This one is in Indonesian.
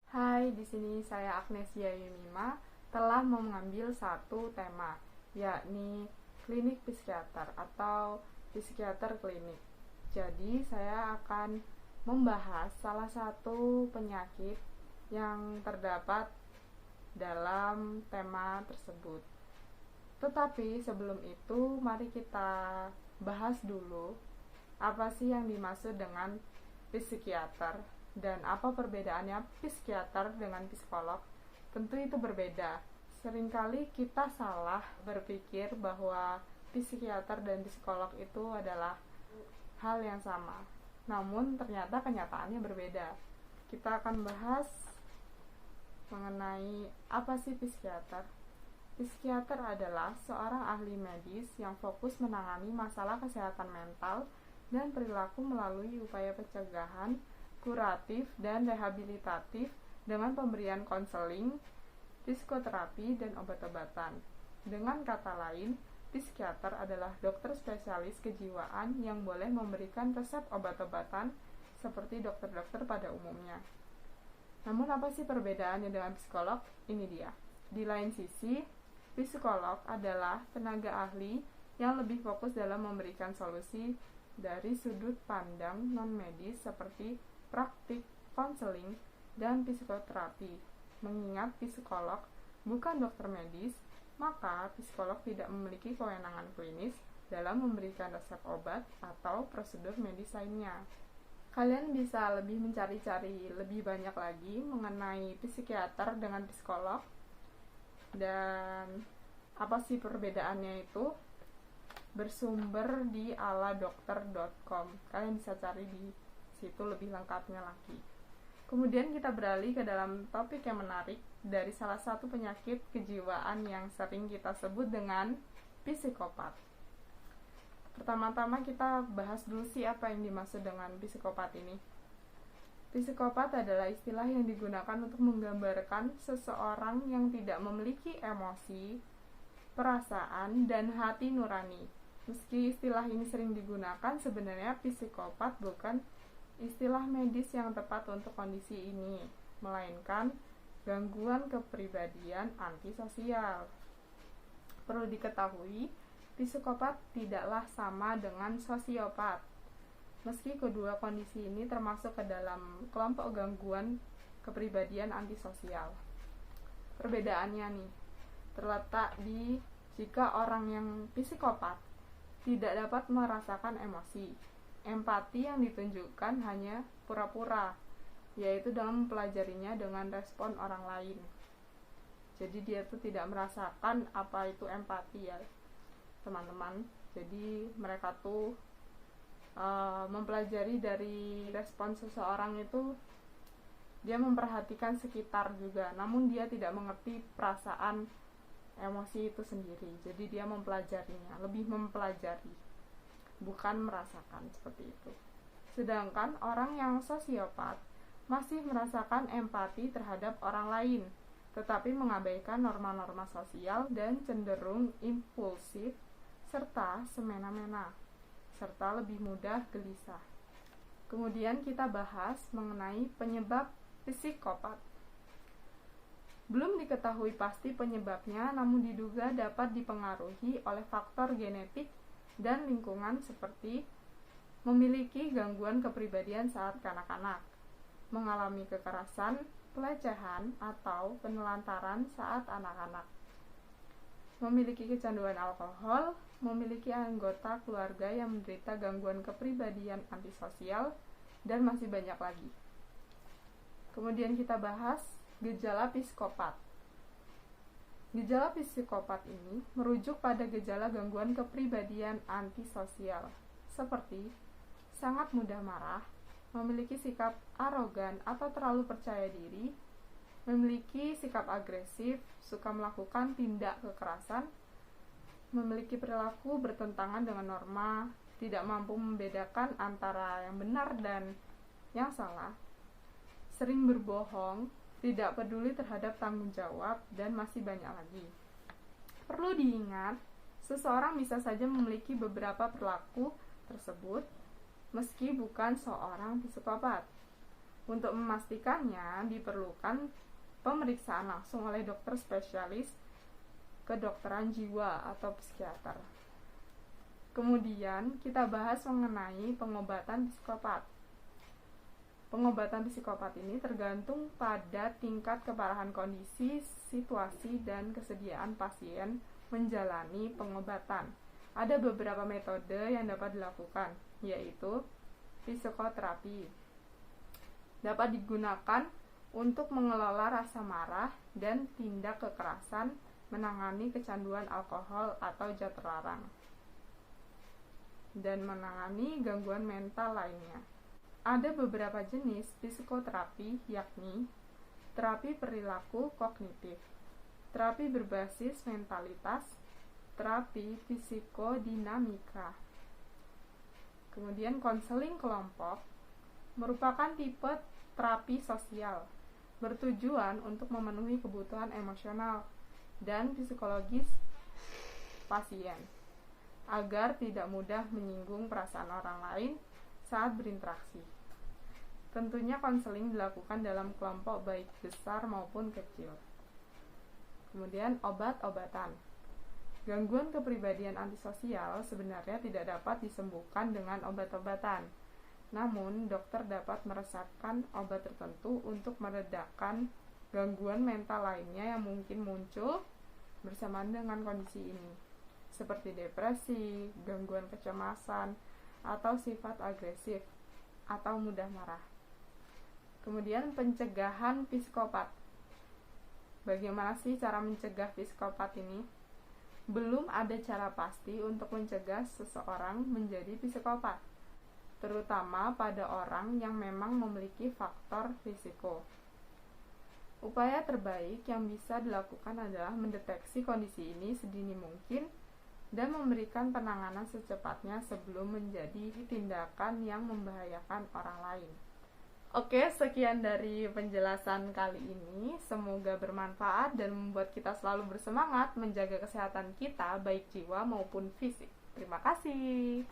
Hai, di sini saya Agnesia Yumima telah mengambil satu tema, yakni klinik psikiater atau psikiater klinik. Jadi, saya akan membahas salah satu penyakit yang terdapat dalam tema tersebut. Tetapi sebelum itu, mari kita bahas dulu apa sih yang dimaksud dengan psikiater dan apa perbedaannya psikiater dengan psikolog. Tentu itu berbeda. Seringkali kita salah berpikir bahwa psikiater dan psikolog itu adalah hal yang sama. Namun ternyata kenyataannya berbeda. Kita akan bahas mengenai apa sih psikiater. Psikiater adalah seorang ahli medis yang fokus menangani masalah kesehatan mental dan perilaku melalui upaya pencegahan, kuratif, dan rehabilitatif dengan pemberian konseling, psikoterapi, dan obat-obatan. Dengan kata lain, psikiater adalah dokter spesialis kejiwaan yang boleh memberikan resep obat-obatan seperti dokter-dokter pada umumnya. Namun apa sih perbedaannya dengan psikolog? Ini dia. Di lain sisi, psikolog adalah tenaga ahli yang lebih fokus dalam memberikan solusi dari sudut pandang non-medis seperti praktik, konseling, dan psikoterapi. Mengingat psikolog bukan dokter medis, maka psikolog tidak memiliki kewenangan klinis dalam memberikan resep obat atau prosedur medis lainnya. Kalian bisa lebih mencari-cari lebih banyak lagi mengenai psikiater dengan psikolog dan apa sih perbedaannya itu bersumber di aladokter.com. Kalian bisa cari di situ lebih lengkapnya lagi. Kemudian kita beralih ke dalam topik yang menarik dari salah satu penyakit kejiwaan yang sering kita sebut dengan psikopat. Pertama-tama kita bahas dulu sih apa yang dimaksud dengan psikopat ini. Psikopat adalah istilah yang digunakan untuk menggambarkan seseorang yang tidak memiliki emosi, perasaan, dan hati nurani. Meski istilah ini sering digunakan, sebenarnya psikopat bukan istilah medis yang tepat untuk kondisi ini, melainkan gangguan kepribadian antisosial. Perlu diketahui, psikopat tidaklah sama dengan sosiopat. Meski kedua kondisi ini termasuk ke dalam kelompok gangguan kepribadian antisosial. Perbedaannya nih, terletak di jika orang yang psikopat tidak dapat merasakan emosi. Empati yang ditunjukkan hanya pura-pura, yaitu dalam mempelajarinya dengan respon orang lain. Jadi dia tuh tidak merasakan apa itu empati ya, teman-teman. Jadi mereka tuh mempelajari dari respon seseorang itu, dia memperhatikan sekitar juga, namun dia tidak mengerti perasaan emosi itu sendiri. Jadi dia mempelajarinya, lebih mempelajari, bukan merasakan seperti itu. Sedangkan orang yang sosiopat masih merasakan empati terhadap orang lain, tetapi mengabaikan norma-norma sosial dan cenderung impulsif serta semena-mena, serta lebih mudah gelisah. Kemudian kita bahas mengenai penyebab psikopat. Belum diketahui pasti penyebabnya, namun diduga dapat dipengaruhi oleh faktor genetik dan lingkungan seperti memiliki gangguan kepribadian saat kanak-kanak, mengalami kekerasan, pelecehan, atau penelantaran saat anak-anak, memiliki kecanduan alkohol, memiliki anggota keluarga yang menderita gangguan kepribadian antisosial, dan masih banyak lagi. Kemudian kita bahas gejala psikopat. Gejala psikopat ini merujuk pada gejala gangguan kepribadian antisosial, seperti sangat mudah marah, memiliki sikap arogan atau terlalu percaya diri, memiliki sikap agresif, suka melakukan tindak kekerasan, memiliki perilaku bertentangan dengan norma, tidak mampu membedakan antara yang benar dan yang salah, sering berbohong, tidak peduli terhadap tanggung jawab, dan masih banyak lagi. Perlu diingat, seseorang bisa saja memiliki beberapa perilaku tersebut meski bukan seorang psikopat. Untuk memastikannya, diperlukan pemeriksaan langsung oleh dokter spesialis kedokteran jiwa atau psikiater. Kemudian kita bahas mengenai pengobatan psikopat. Pengobatan psikopat ini tergantung pada tingkat keparahan kondisi, situasi, dan kesediaan pasien menjalani pengobatan. Ada beberapa metode yang dapat dilakukan, yaitu psikoterapi. Dapat digunakan untuk mengelola rasa marah dan tindak kekerasan, menangani kecanduan alkohol atau zat terlarang, dan menangani gangguan mental lainnya. Ada beberapa jenis psikoterapi, yakni terapi perilaku kognitif, terapi berbasis mentalitas, terapi psikodinamika. Kemudian konseling kelompok merupakan tipe terapi sosial, bertujuan untuk memenuhi kebutuhan emosional dan psikologis pasien, agar tidak mudah menyinggung perasaan orang lain saat berinteraksi. Tentunya konseling dilakukan dalam kelompok baik besar maupun kecil. Kemudian obat-obatan. Gangguan kepribadian antisosial sebenarnya tidak dapat disembuhkan dengan obat-obatan. Namun, dokter dapat meresepkan obat tertentu untuk meredakan gangguan mental lainnya yang mungkin muncul bersamaan dengan kondisi ini, seperti depresi, gangguan kecemasan, atau sifat agresif atau mudah marah. Kemudian pencegahan psikopat. Bagaimana sih cara mencegah psikopat ini? Belum ada cara pasti untuk mencegah seseorang menjadi psikopat, terutama pada orang yang memang memiliki faktor risiko. Upaya terbaik yang bisa dilakukan adalah mendeteksi kondisi ini sedini mungkin dan memberikan penanganan secepatnya sebelum menjadi tindakan yang membahayakan orang lain. Oke, sekian dari penjelasan kali ini. Semoga bermanfaat dan membuat kita selalu bersemangat menjaga kesehatan kita, baik jiwa maupun fisik. Terima kasih.